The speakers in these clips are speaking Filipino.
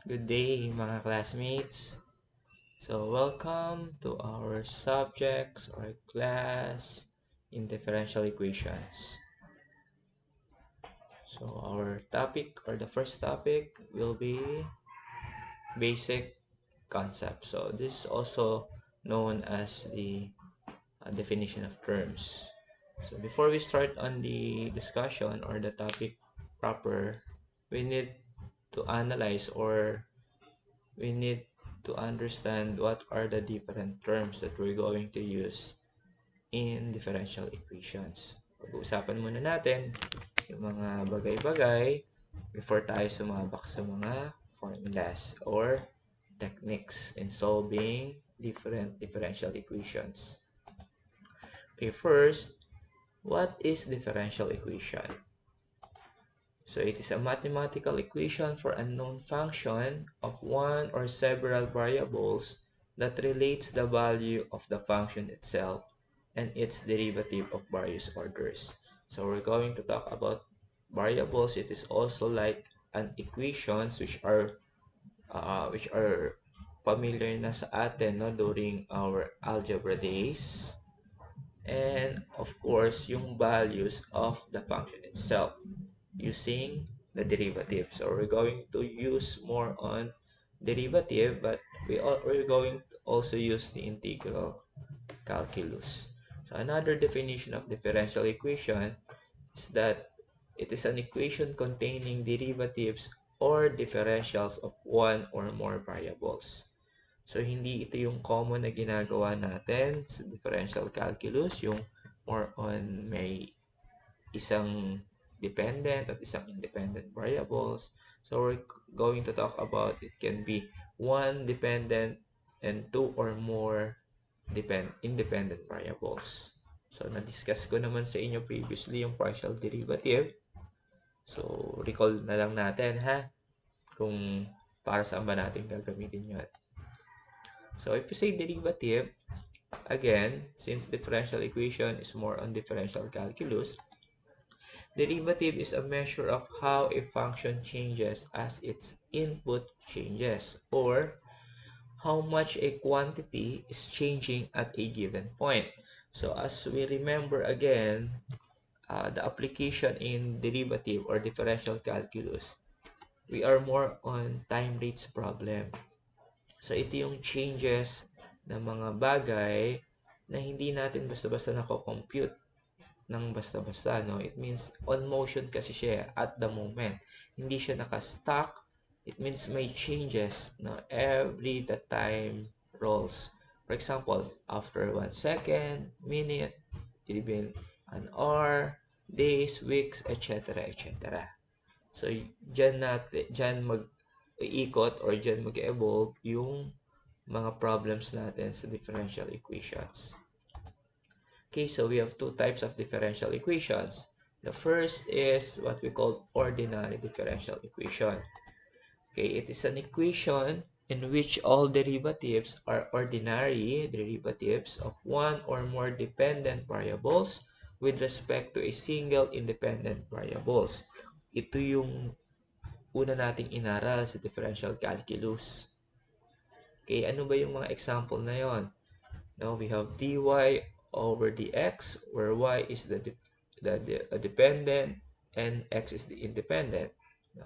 Good day, mga classmates. So, welcome to our subjects or class in differential equations. So, our topic or the first topic will be basic concept. So, this is also known as the definition of terms. So, before we start on the discussion or the topic proper, we need to analyze or we need to understand what are the different terms that we're going to use in differential equations. Pag-uusapan muna natin yung mga bagay-bagay before tayo sumabak sa mga formulas or techniques in solving different differential equations. Okay, first, what is differential equation? So it is a mathematical equation for a known function of one or several variables that relates the value of the function itself and its derivative of various orders. So we're going to talk about variables. It is also like an equations which are familiar na sa atin no, during our algebra days. And of course, yung values of the function itself using the derivative. So we're going to use more on derivative, but we're going to also use the integral calculus. So another definition of differential equation is that it is an equation containing derivatives or differentials of one or more variables. So hindi ito yung common na ginagawa natin sa differential calculus, yung more on may isang dependent at isang independent variables. So we're going to talk about it can be one dependent and two or more independent variables. So na-discuss ko naman sa inyo previously yung partial derivative. So recall na lang natin kung para saan ba natin gagamitin yun. So if you say derivative, again, since differential equation is more on differential calculus, derivative is a measure of how a function changes as its input changes, or how much a quantity is changing at a given point. So as we remember again, the application in derivative or differential calculus, we are more on time rates problem. So ito yung changes ng mga bagay na hindi natin basta-basta nako-compute ng basta-basta, no? It means on motion kasi siya at the moment. Hindi siya naka-stuck. It means may changes, no? Every the time rolls. For example, after 1 second, minute, even an hour, days, weeks, etc., etc. So, dyan mag-iikot or dyan mag-evolve yung mga problems natin sa differential equations. Okay, so we have two types of differential equations. The first is what we call ordinary differential equation. Okay, it is an equation in which all derivatives are ordinary derivatives of one or more dependent variables with respect to a single independent variables. Ito yung una nating inaral sa differential calculus. Okay, ano ba yung mga example na yon? Now we have dy over dx, where y is the dependent and x is the independent.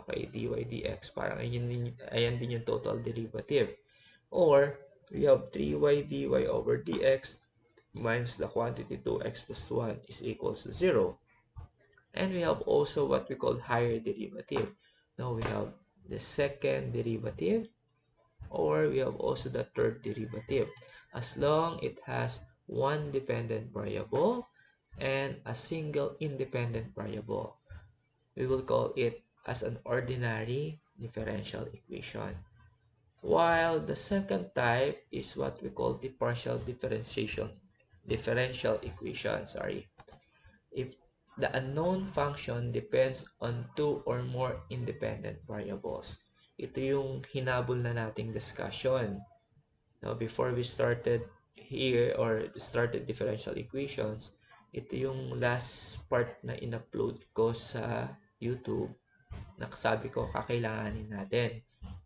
Okay, dy dx, parang ayan din yung total derivative. Or we have 3y dy over dx minus the quantity 2x plus 1 is equals to 0. And we have also what we call higher derivative. Now we have the second derivative, or we have also the third derivative, as long it has one dependent variable and a single independent variable. We will call it as an ordinary differential equation. While the second type is what we call the partial differential equation. If the unknown function depends on two or more independent variables. Ito yung hinabol na nating discussion. Now, before we started here or started differential equations, ito yung last part na in-upload ko sa YouTube na sabi ko kakailanganin natin.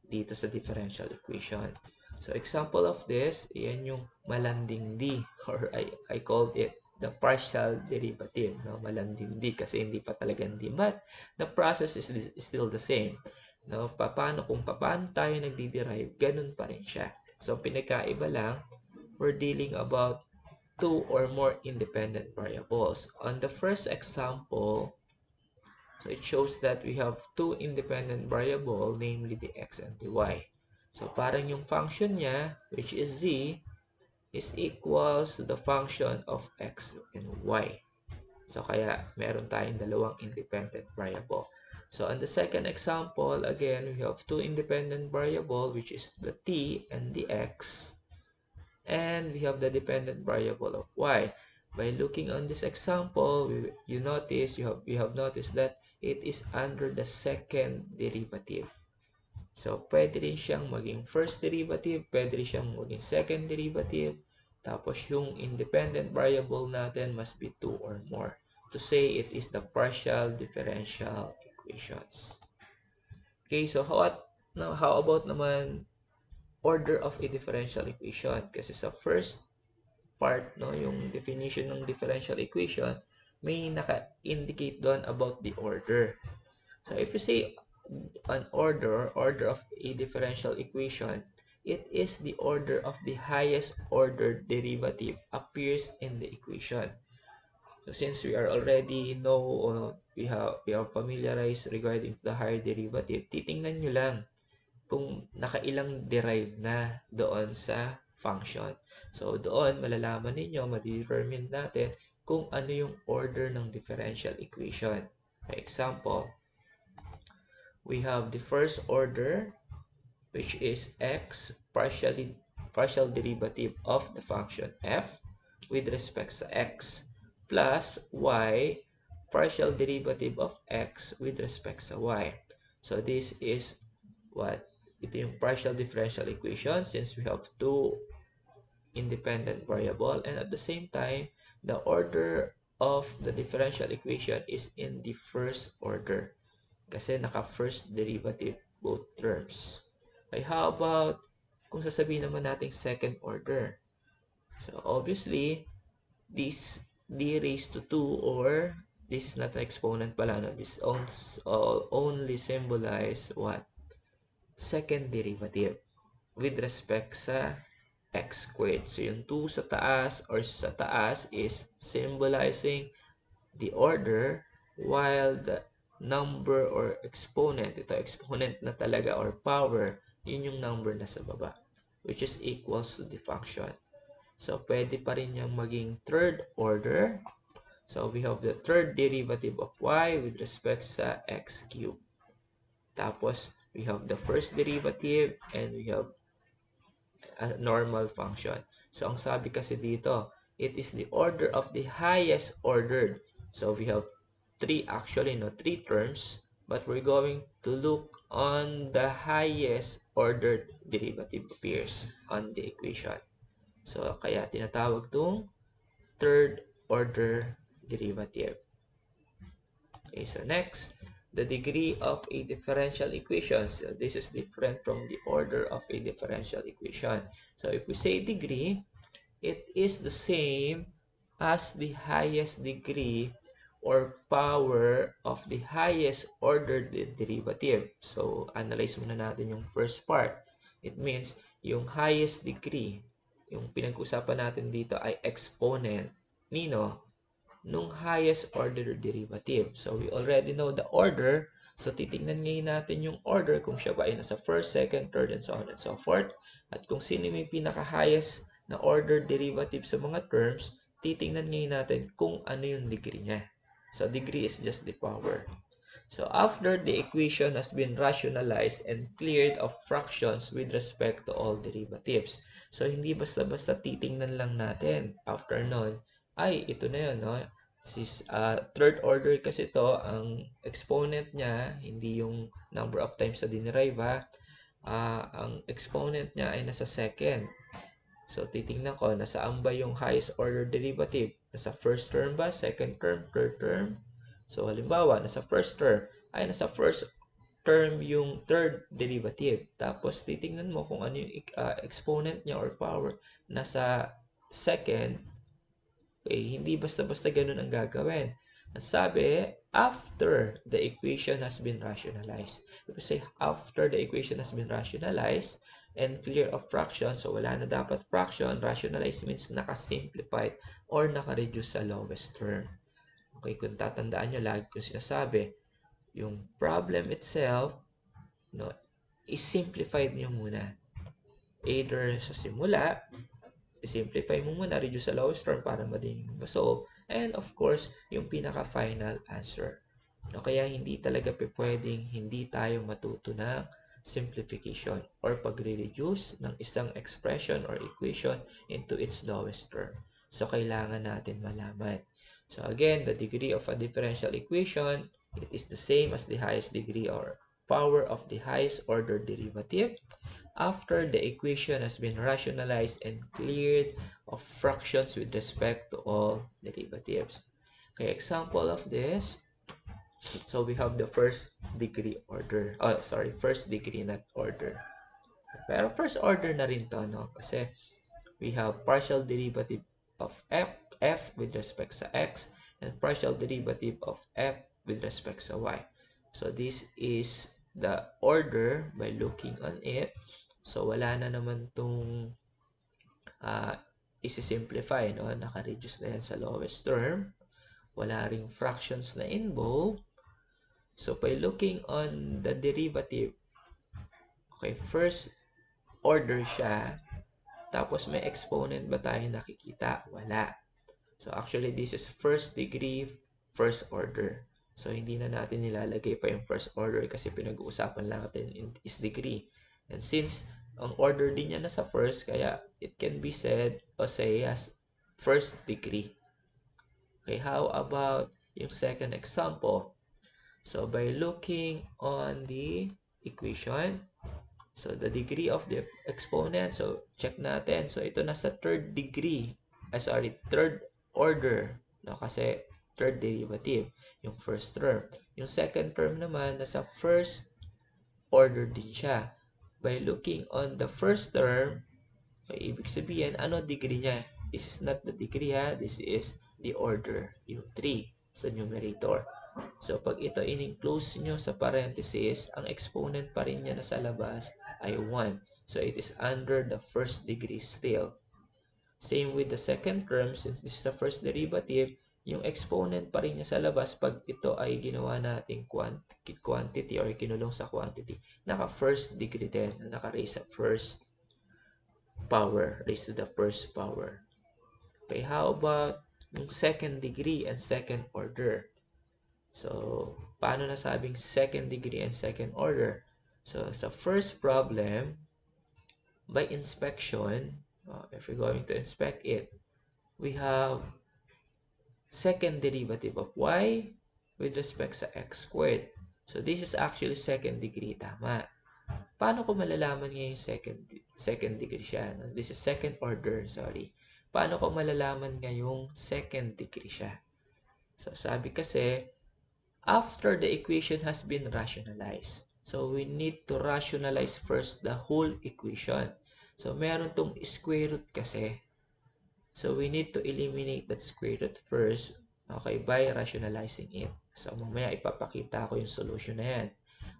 dito sa differential equation. So, example of this, yan yung malanding D, or I called it the partial derivative, no? Malanding D kasi hindi pa talagang D, but the process is still the same. No? Kung paano tayo nagdi-derive, ganun pa rin siya. So, pinagkaiba lang, we're dealing about two or more independent variables. On the first example, so it shows that we have two independent variable, namely the x and the y. So parang yung function niya, which is z, is equals to the function of x and y. So kaya meron tayong dalawang independent variable. So on the second example, again, we have two independent variable, which is the t and the x. And we have the dependent variable of y. By looking on this example, you have noticed that it is under the second derivative. So, pwede rin siyang maging first derivative, pwede rin siyang maging second derivative. Tapos, yung independent variable natin must be 2 or more to say it is the partial differential equations. Okay, so how about naman order of a differential equation? Kasi sa first part, no, yung definition ng differential equation, may naka-indicate doon about the order. So if you say an order of a differential equation, it is the order of the highest order derivative appears in the equation. So since we are already we have familiarized regarding the higher derivative, titingnan nyo lang kung nakailang derive na doon sa function. So, doon malalaman ninyo, ma-determine natin kung ano yung order ng differential equation. For example, we have the first order, which is x partial derivative of the function f with respect sa x plus y partial derivative of x with respect sa y. So, this is what? Ito yung partial differential equation since we have two independent variable, and at the same time, the order of the differential equation is in the first order kasi naka-first derivative both terms. Okay, how about kung sasabihin naman natin second order? So, obviously, this d raised to 2 or this is not an exponent pala, no? This only symbolize what? Second derivative with respect sa x squared. So, yung 2 sa taas or sa taas is symbolizing the order while the number or exponent, ito exponent na talaga or power, yun yung number na sa baba, which is equals to the function. So, pwede pa rin yung maging third order. So, we have the third derivative of y with respect sa x cubed. Tapos, we have the first derivative and we have a normal function. So, ang sabi kasi dito, it is the order of the highest ordered. So, we have three terms, but we're going to look on the highest ordered derivative appears on the equation. So, kaya tinatawag itong third order derivative. Okay, so next, the degree of a differential equation. So this is different from the order of a differential equation. So if we say degree, it is the same as the highest degree or power of the highest ordered derivative. So analyze muna natin yung first part. It means yung highest degree, yung pinag-usapan natin dito ay exponent nino nung highest order derivative. So, we already know the order. So, titingnan ngayon natin yung order kung siya ba ay nasa first, second, third, and so on and so forth. At kung sino may pinaka-highest na order derivative sa mga terms, titingnan ngayon natin kung ano yung degree niya. So, degree is just the power. So, after the equation has been rationalized and cleared of fractions with respect to all derivatives. So, hindi basta-basta titingnan lang natin. After nun, ay, ito na yun, no? Third order kasi to ang exponent niya, hindi yung number of times na dinerive, ha? Ang exponent niya ay nasa second. So, titingnan ko, nasaan ba yung highest order derivative? Nasa first term ba? Second term? Third term? So, halimbawa, nasa first term, ay nasa first term yung third derivative. Tapos, titingnan mo kung ano yung exponent niya or power nasa second. Okay, hindi basta-basta ganun ang gagawin. Ang sabi, after the equation has been rationalized. If we say, after the equation has been rationalized and clear of fraction, so wala na dapat fraction, rationalize means nakasimplified or nakareduce sa lowest term. Okay, kung tatandaan nyo, lagi ko sinasabi, yung problem itself, no, is simplified nyo muna. Either sa simula, simplify mo muna, reduce sa lowest term para madali ma-solve. And of course, yung pinaka-final answer. No, kaya hindi talaga pwedeng hindi tayo matuto ng simplification or pagre-reduce ng isang expression or equation into its lowest term. So, kailangan natin malaman. So, again, the degree of a differential equation, it is the same as the highest degree or power of the highest order derivative after the equation has been rationalized and cleared of fractions with respect to all derivatives. Okay, example of this. So we have the first degree order. Oh, sorry, first degree not order. Pero first order na rin to, no? Kasi we have partial derivative of f with respect sa x and partial derivative of f with respect sa y. So this is the order by looking on it. So wala na naman tong isi-simplify, no? Naka-reduce na yan sa lowest term. Wala ring fractions na involved. So by looking on the derivative, okay, first order siya. Tapos may exponent ba tayo nakikita? Wala. So actually this is first degree, first order. So hindi na natin nilalagay pa yung first order kasi pinag-uusapan lang natin is degree. And since ang order din niya nasa first, kaya it can be said o say as first degree. Okay, how about yung second example? So by looking on the equation, so the degree of the exponent, so check natin. So ito nasa third degree, third order, no? Kasi third derivative, yung first term. Yung second term naman, nasa first order din siya. By looking on the first term, okay, ibig sabihin, ano degree niya? This is not the degree, ha? This is the order, yung 3 sa numerator. So, pag ito in-enclose nyo sa parenthesis, ang exponent pa rin niya na sa labas ay 1. So, it is under the first degree still. Same with the second term, since this is the first derivative, yung exponent pa rin niya sa labas pag ito ay ginawa nating quantity or kinulong sa quantity. Naka-first degree din, naka-raise sa first power, raise to the first power. Okay, how about yung second degree and second order? So, paano nasabing second degree and second order? So, sa first problem, by inspection, if we're going to inspect it, we have second derivative of y with respect sa x squared. So, this is actually second degree, tama. Paano ko malalaman ngayon second degree siya? This is second order, sorry. Paano ko malalaman ngayong second degree siya? So, sabi kasi, after the equation has been rationalized. So, we need to rationalize first the whole equation. So, meron tong square root kasi. So, we need to eliminate that square root first, okay, by rationalizing it. So, mamaya ipapakita ko yung solution na yan.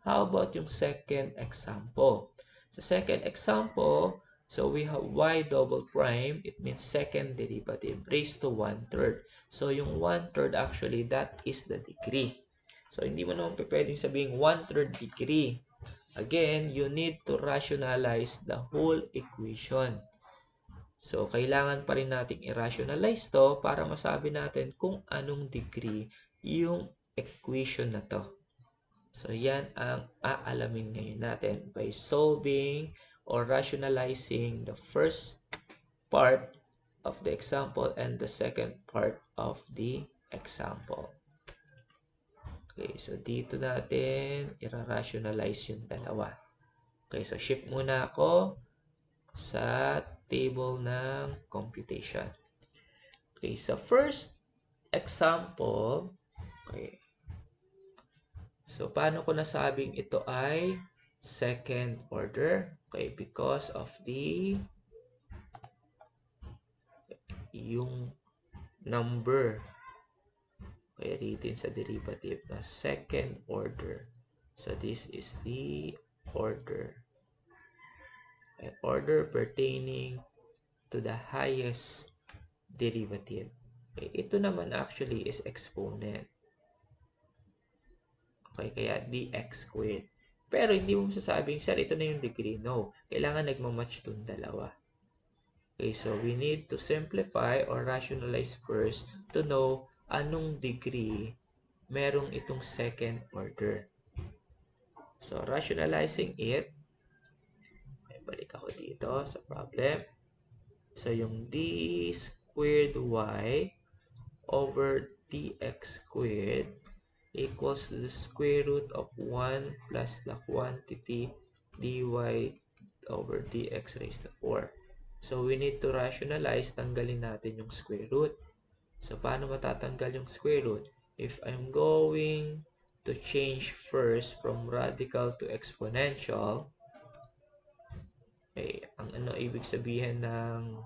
How about yung second example? Sa second example, so we have y double prime, it means second derivative, raised to 1/3. So, yung 1/3 actually, that is the degree. So, hindi mo naman pwedeng sabihin 1/3 degree. Again, you need to rationalize the whole equation. So, kailangan pa rin nating i-rationalize to para masabi natin kung anong degree yung equation na to. So, yan ang aalamin ngayon natin by solving or rationalizing the first part of the example and the second part of the example. Okay, so dito natin i-rationalize yung dalawa. Okay, so shift muna ako sa table ng computation. Okay, sa first example, okay, So, paano ko nasabing ito ay second order? Okay, because of yung number, okay, written sa derivative na second order. So, this is the order. Okay, order pertaining to the highest derivative. Okay, ito naman actually is exponent. Okay, kaya dx squared. Pero hindi mo masasabing, sir, ito na yung degree. No. Kailangan nagmamatch itong dalawa. Okay, so we need to simplify or rationalize first to know anong degree merong itong second order. So, rationalizing it, may balik ako dito sa problem. So, yung d squared y over dx squared equals to the square root of 1 plus the quantity dy over dx raised to 4. So, we need to rationalize, tanggalin natin yung square root. So, paano matatanggal yung square root? If I'm going to change first from radical to exponential, okay, ang ano ibig sabihin ng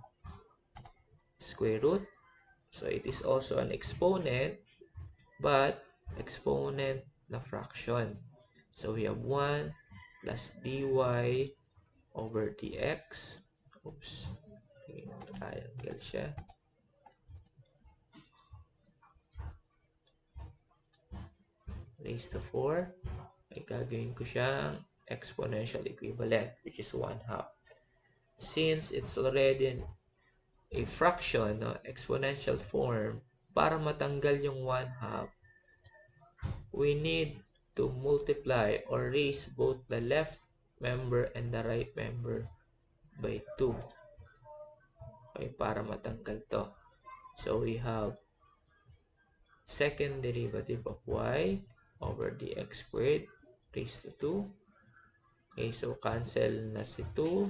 square root? So, it is also an exponent, but exponent na fraction. So, we have 1 plus dy over dx. Oops. Triangle siya. Raised to 4. Ay gagawin ko siyang exponential equivalent, which is 1/2. Since it's already a fraction, no, exponential form, para matanggal yung 1/2, we need to multiply or raise both the left member and the right member by 2. Okay, para matanggal to. So, we have second derivative of y over dx squared raised to 2. Okay, so cancel na si 2.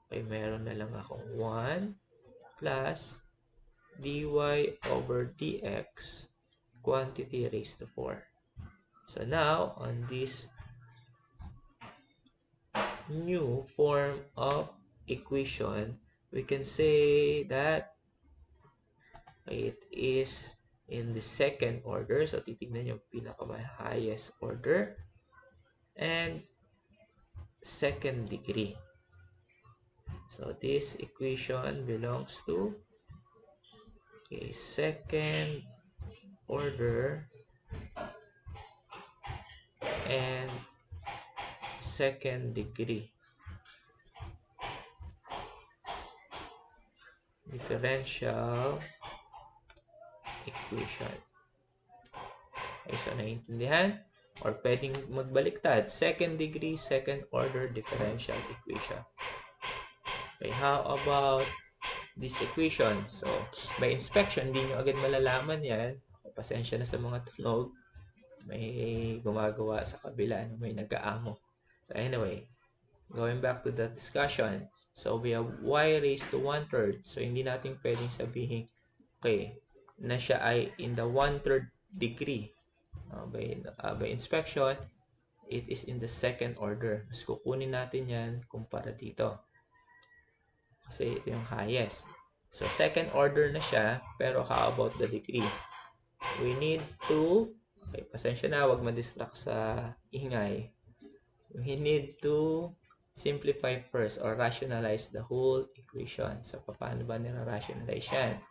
Okay, meron na lang akong 1 plus dy over dx quantity raised to 4. So now, on this new form of equation, we can say that it is in the second order. So, titignan yung pinaka-highest order and second degree. So, this equation belongs to second order and second degree differential equation. Okay, so naiintindihan? Or pwedeng magbaliktad. Second degree, second order differential equation. Okay, how about this equation? So, by inspection, hindi nyo agad malalaman yan. Okay, pasensya na sa mga tunog. May gumagawa sa kabila, may nag-aamo. So, anyway, going back to the discussion. So, we have y raised to 1/3. So, hindi natin pwedeng sabihin, okay, na siya ay in the 1/3 degree. By inspection, it is in the second order. Mas kukunin natin yan kumpara dito. Kasi ito yung highest. So, second order na siya, pero how about the degree? We need to, okay, pasensya na, wag ma-distract sa ingay. We need to simplify first or rationalize the whole equation. So, paano ba nira-rationalize yan?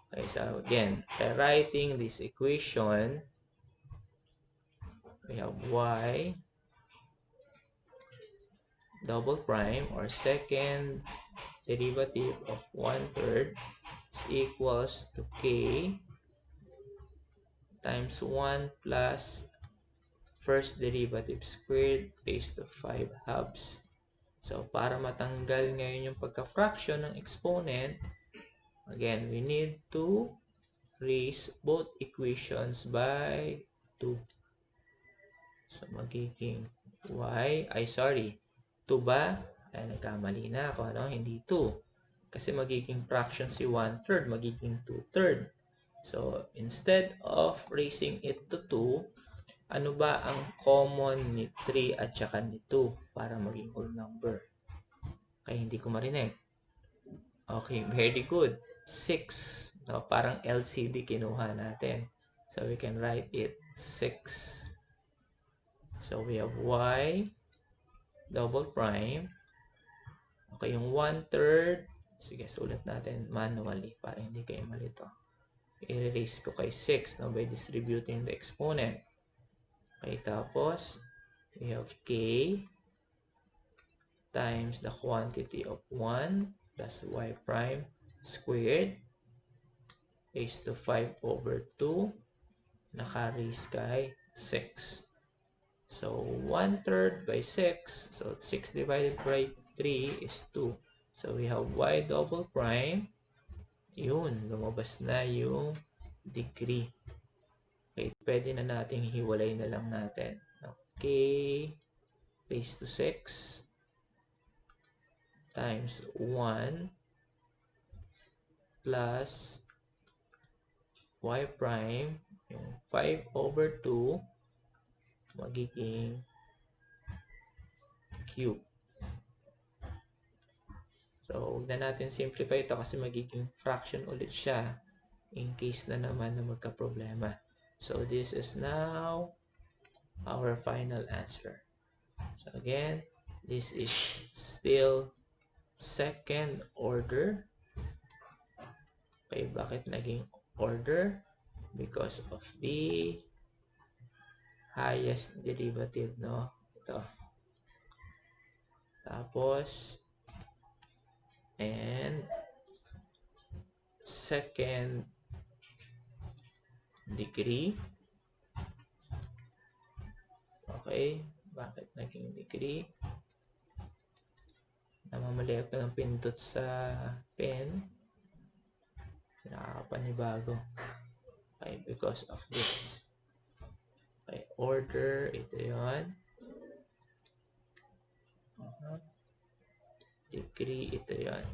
Okay, so again, by writing this equation, we have y double prime or second derivative of 1/3 is equals to k times 1 plus first derivative squared raised to 5/2. So, para matanggal ngayon yung pagka-fraction ng exponent, again, we need to raise both equations by 2. So, magiging y, 2 ba? Ay, nagkamali na ako, ano? Hindi 2. Kasi magiging fraction si 1/3, magiging 2/3. So, instead of raising it to 2, Ano ba ang common ni 3 at saka ni 2 para maging whole number? Kaya hindi ko marinig. Okay, very good. 6. No, parang LCD kinuha natin. So we can write it 6. So we have y double prime. Okay, yung 1/3. Sige, sulat natin manually para hindi kayo malito. I-erase ko kay 6 no, by distributing the exponent. Okay, tapos we have k times the quantity of 1 plus y prime squared raised to 5/2 naka-raise kay 6. So, 1/3 by 6. So, 6 divided by 3 is 2. So, we have y double prime. Yun, lumabas na yung degree. Okay, pwede na nating hiwalay na lang natin. Okay, raised to 6 times 1 plus y prime, yung 5/2 magiging cube. So, huwag na natin simplify ito kasi magiging fraction ulit siya in case na naman na magka-problema. So, this is now our final answer. So, again, this is still second order. Okay, bakit naging order? Because of the highest derivative, no? Ito. Tapos, and second degree. Okay, bakit naging degree? Namamali ako ng pindot sa pen. Kasi nakakapanibago. Okay, because of this. Okay, order, ito yun. Degree, ito yun.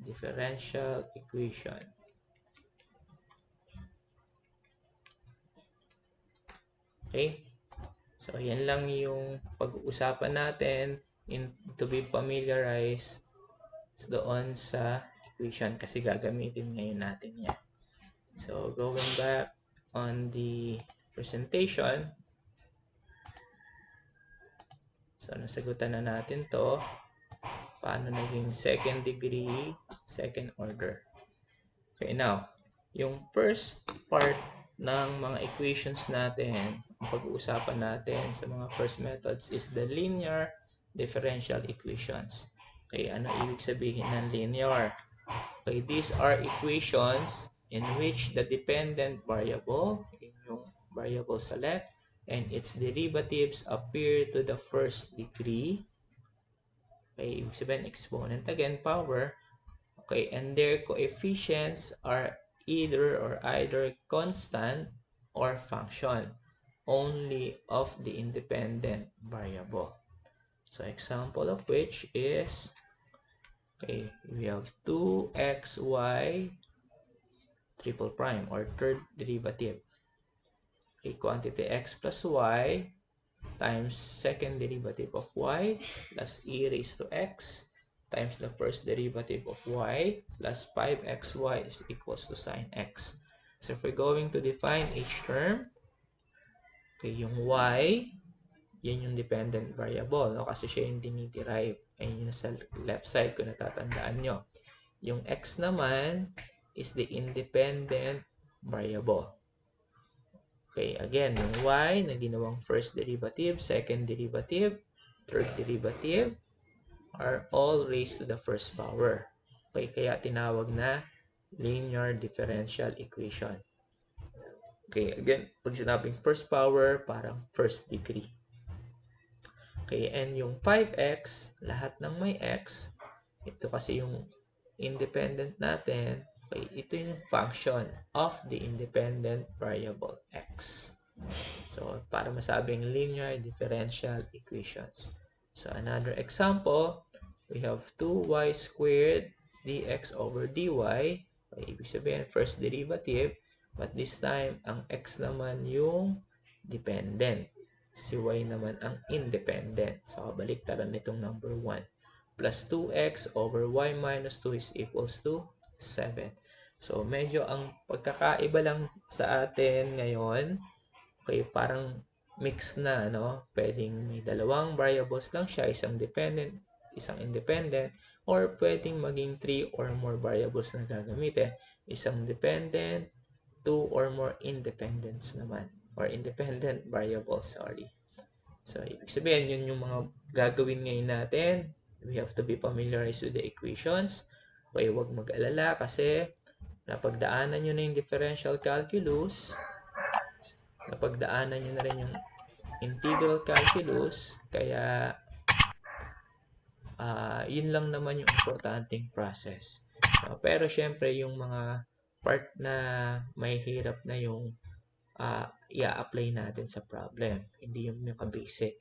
Differential equation. Okay? So, yan lang yung pag-uusapan natin to be familiarized doon sa equation kasi gagamitin ngayon natin yan. So, going back on the presentation. So, nasagutan na natin to. Paano naging second degree, second order. Okay, now, yung first part ng mga equations natin, ang pag-uusapan natin sa mga first methods is the linear differential equations. Okay, ano ibig sabihin ng linear? Okay, these are equations in which the dependent variable, yung variable sa left, and its derivatives appear to the first degree. Okay, ibig sabihin exponent again, power. Okay, and their coefficients are either constant or function only of the independent variable. So example of which is, okay, we have 2xy triple prime or third derivative. Okay, quantity x plus y times second derivative of y plus e raised to x times the first derivative of y plus 5xy is equals to sine x. So if we're going to define each term, okay, yung y, yan yung dependent variable, no? Kasi siya yung diniderive. Ayun yung sa left side kung natatandaan nyo. Yung x naman is the independent variable. Okay, again, yung y na ginawang first derivative, second derivative, third derivative are all raised to the first power. Okay, kaya tinawag na linear differential equation. Okay, again, pag sinabing first power, parang first degree. Okay, and yung 5x, lahat ng may x, ito kasi yung independent natin, okay, ito yung function of the independent variable x. So, para masabing linear differential equations. So, another example, we have 2y squared dx over dy. Okay, ibig sabihin, first derivative, but this time, ang x naman yung dependent. Si y naman ang independent. So, baliktaran nitong number 1. Plus 2x over y minus 2 is equals to 7. So, medyo ang pagkakaiba lang sa atin ngayon, okay, parang mix na, no? Pwedeng may dalawang variables lang siya, isang dependent, isang independent, or pwedeng maging 3 or more variables na gagamitin. Isang dependent, 2 or more independents naman, or independent variables, sorry. So, ibig sabihin, yun yung mga gagawin ngayon natin. We have to be familiarized with the equations. Okay, huwag mag-alala kasi napagdaanan nyo na yung differential calculus, napagdaanan nyo na rin yung integral calculus, kaya yun lang naman yung importanteng process. Pero syempre, yung mga part na may hirap na yung i-apply natin sa problem. Hindi yung basic.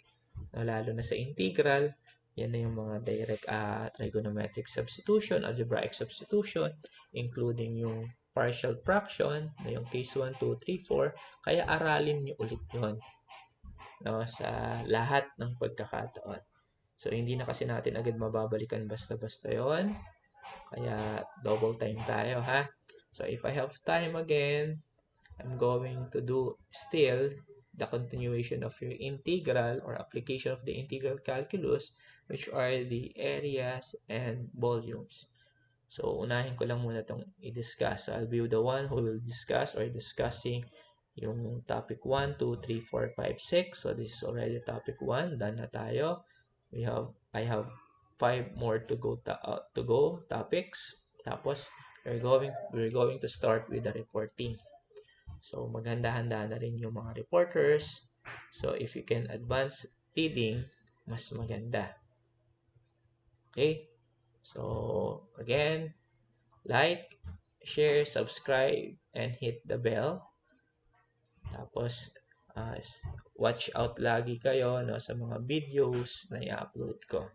Lalo na sa integral, yan na yung mga direct trigonometric substitution, algebraic substitution, including yung partial fraction, na yung case 1, 2, 3, 4. Kaya aralin nyo ulit yun, no, sa lahat ng pagkakataon. So, hindi na kasi natin agad mababalikan basta-basta yon. Kaya, double time tayo, ha? So, if I have time again, I'm going to do still the continuation of your integral or application of the integral calculus, which are the areas and volumes. So, unahin ko lang muna itong i-discuss. So, I'll be the one who will discuss or discussing yung topic 1, 2, 3, 4, 5, 6. So, this is already topic 1. Done na tayo. I have 5 more to go topics. Tapos, we're going to start with the reporting. So, maghanda-handa na rin yung mga reporters. So, if you can advance reading, mas maganda. Okay? So, again, like, share, subscribe, and hit the bell. Tapos, watch out lagi kayo, no, sa mga videos na i-upload ko.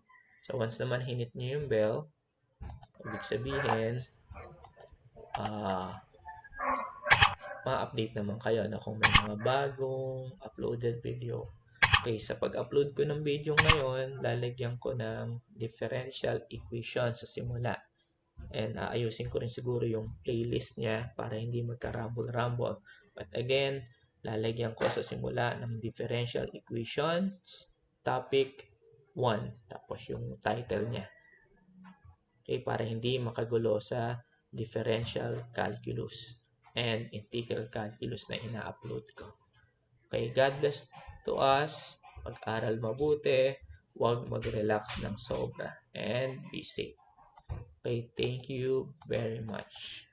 So, once naman hinit nyo yung bell, ibig sabihin, ma-update naman kayo na kung may mga bagong uploaded video. Okay, sa pag-upload ko ng video ngayon, lalagyan ko ng differential equation sa simula. And ayusin ko rin siguro yung playlist niya para hindi magka-rumble-rumble. But again, lalagyan ko sa simula ng differential equations, topic 1. Tapos yung title niya. Okay, para hindi makagulo sa differential calculus and integral calculus na ina-upload ko. Okay, God bless to us. Mag-aral mabuti. Huwag mag-relax ng sobra. And be safe. Okay, thank you very much.